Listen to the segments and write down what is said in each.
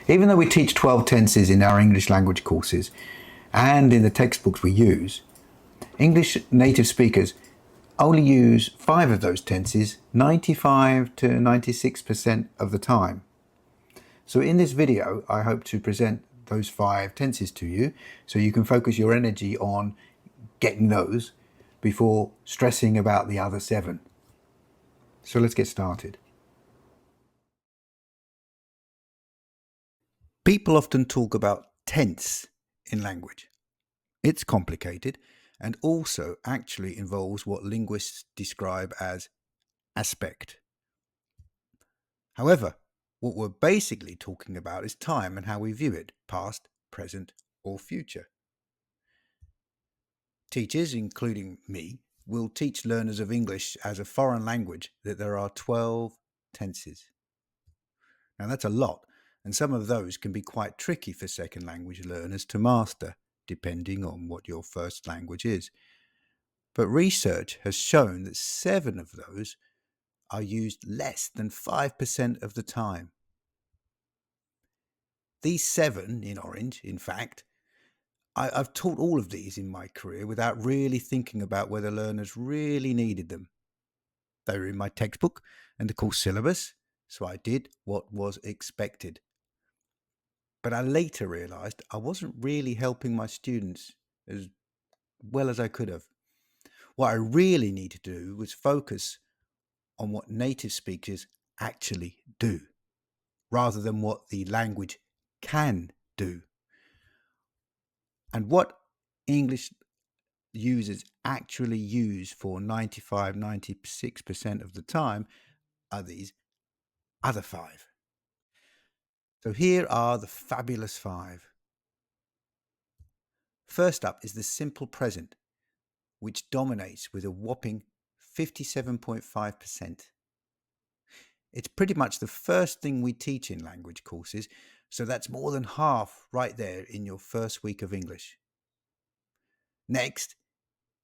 Even though we teach 12 tenses in our English language courses and in the textbooks we use, English native speakers only use 5 of those tenses 95 to 96% of the time. So in this video, I hope to present those 5 tenses to you so you can focus your energy on getting those before stressing about the other 7. So let's get started. People often talk about tense in language. It's complicated and also actually involves what linguists describe as aspect. However, what we're basically talking about is time and how we view it, past, present, or future. Teachers, including me, will teach learners of English as a foreign language that there are 12 tenses. Now that's a lot, and some of those can be quite tricky for second language learners to master, depending on what your first language is. But research has shown that 7 of those are used less than 5% of the time. These 7 in orange, in fact, I've taught all of these in my career without really thinking about whether learners really needed them. They were in my textbook and the course syllabus, so I did what was expected. But I later realised I wasn't really helping my students as well as I could have. What I really needed to do was focus on what native speakers actually do, rather than what the language can do. And what English users actually use for 95, 96% of the time are these other 5. So here are the fabulous 5. First up is the simple present, which dominates with a whopping 57.5%. It's pretty much the first thing we teach in language courses, so that's more than half right there in your first week of English. Next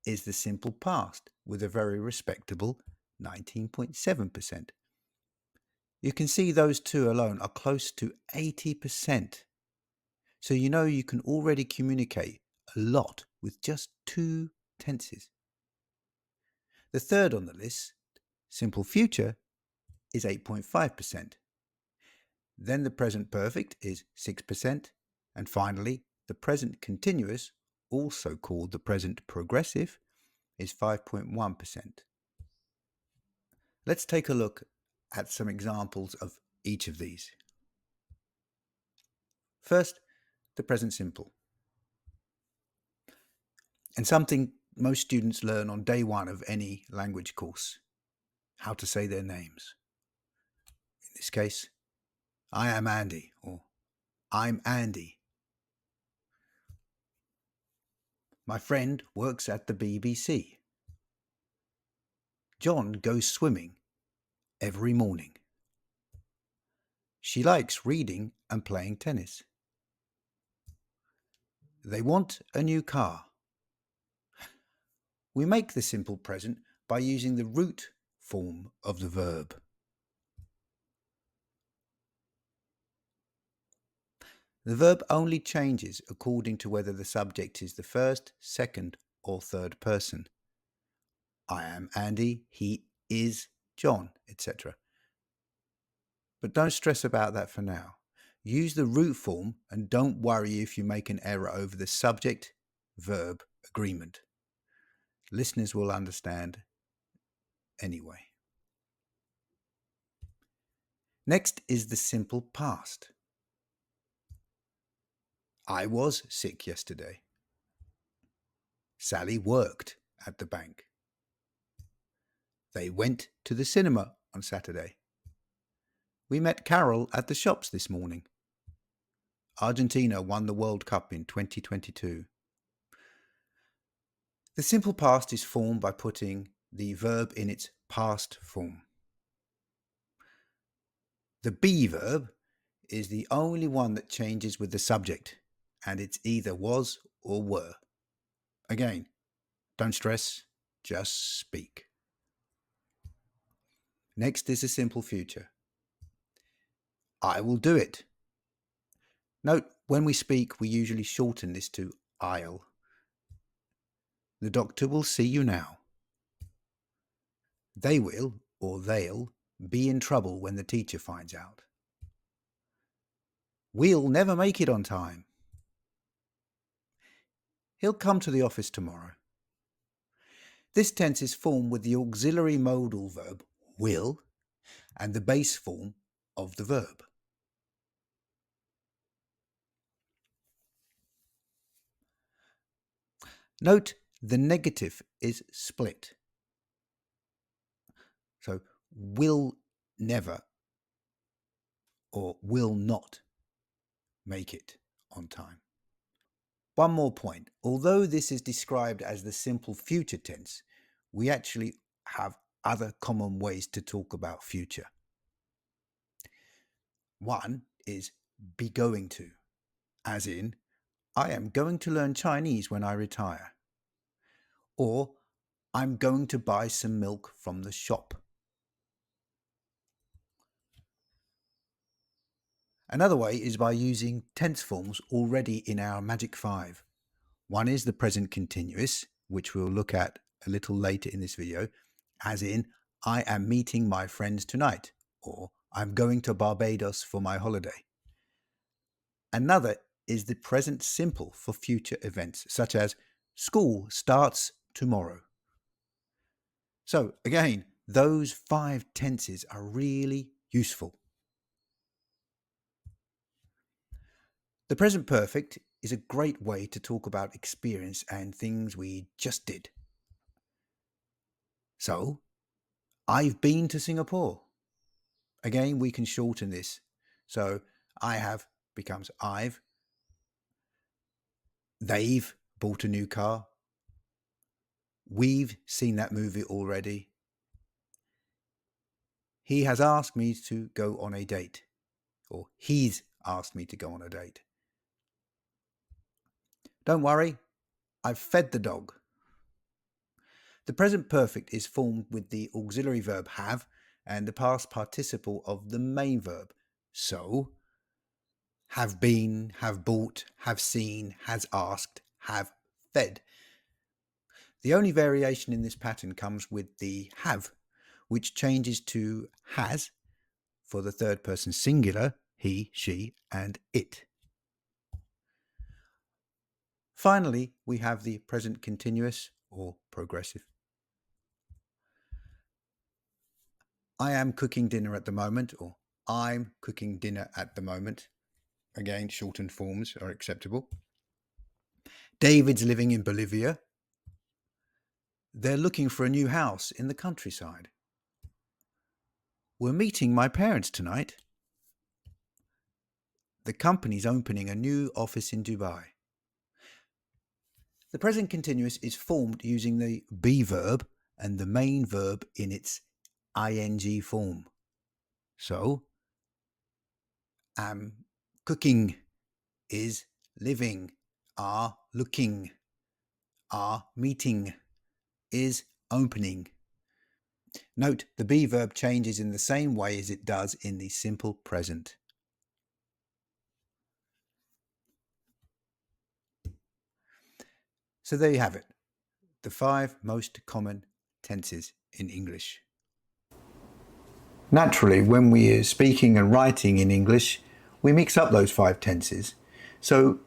is the simple past with a very respectable 19.7%. You can see those 2 alone are close to 80%. So you know you can already communicate a lot with just 2 tenses. The third on the list, simple future, is 8.5%. Then the present perfect is 6%. And finally, the present continuous, also called the present progressive, is 5.1%. Let's take a look at some examples of each of these. First, the present simple. And something most students learn on day 1 of any language course, how to say their names. In this case, I am Andy, or I'm Andy. My friend works at the BBC. John goes swimming every morning. She likes reading and playing tennis. They want a new car. We make the simple present by using the root form of the verb. The verb only changes according to whether the subject is the first, second, or third person. I am Andy, he is John, etc. But don't stress about that for now. Use the root form and don't worry if you make an error over the subject-verb agreement. Listeners will understand anyway. Next is the simple past. I was sick yesterday. Sally worked at the bank. They went to the cinema on Saturday. We met Carol at the shops this morning. Argentina won the World Cup in 2022. The simple past is formed by putting the verb in its past form. The be verb is the only one that changes with the subject, and it's either was or were. Again, don't stress, just speak. Next is a simple future. I will do it. Note, when we speak, we usually shorten this to I'll. The doctor will see you now. They will, or they'll, be in trouble when the teacher finds out. We'll never make it on time. He'll come to the office tomorrow. This tense is formed with the auxiliary modal verb will and the base form of the verb. Note the negative is split. So will never or will not make it on time. One more point. Although this is described as the simple future tense, we actually have other common ways to talk about future. One is be going to, as in, I am going to learn Chinese when I retire. Or, I'm going to buy some milk from the shop. Another way is by using tense forms already in our Magic 5. One is the present continuous, which we'll look at a little later in this video, as in, I am meeting my friends tonight, or I'm going to Barbados for my holiday. Another is the present simple for future events, such as school starts tomorrow. So again, those 5 tenses are really useful. The present perfect is a great way to talk about experience and things we just did. So, I've been to Singapore. Again, we can shorten this. So, I have becomes I've. They've bought a new car. We've seen that movie already. He has asked me to go on a date. Or he's asked me to go on a date. Don't worry, I've fed the dog. The present perfect is formed with the auxiliary verb have and the past participle of the main verb. So, have been, have bought, have seen, has asked, have fed. The only variation in this pattern comes with the have, which changes to has for the third person singular, he, she, and it. Finally, we have the present continuous or progressive. I am cooking dinner at the moment, or I'm cooking dinner at the moment. Again, shortened forms are acceptable. David's living in Bolivia. They're looking for a new house in the countryside. We're meeting my parents tonight. The company's opening a new office in Dubai. The present continuous is formed using the be verb and the main verb in its ing form. So, am cooking, is living, are looking, are meeting, is opening. Note the be verb changes in the same way as it does in the simple present. So there you have it, the 5 most common tenses in English. Naturally, when we are speaking and writing in English, we mix up those 5 tenses. So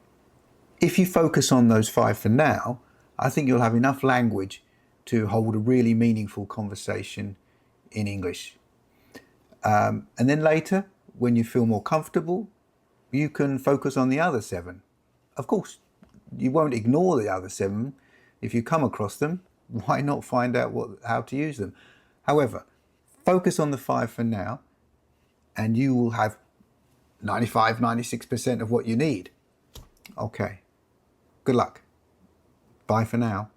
if you focus on those 5 for now, I think you'll have enough language to hold a really meaningful conversation in English. And then later, when you feel more comfortable, you can focus on the other 7. Of course, you won't ignore the other 7 if you come across them. Why not find out how to use them? However, focus on the 5 for now, and you will have 95-96% of what you need. Okay, good luck. Bye for now.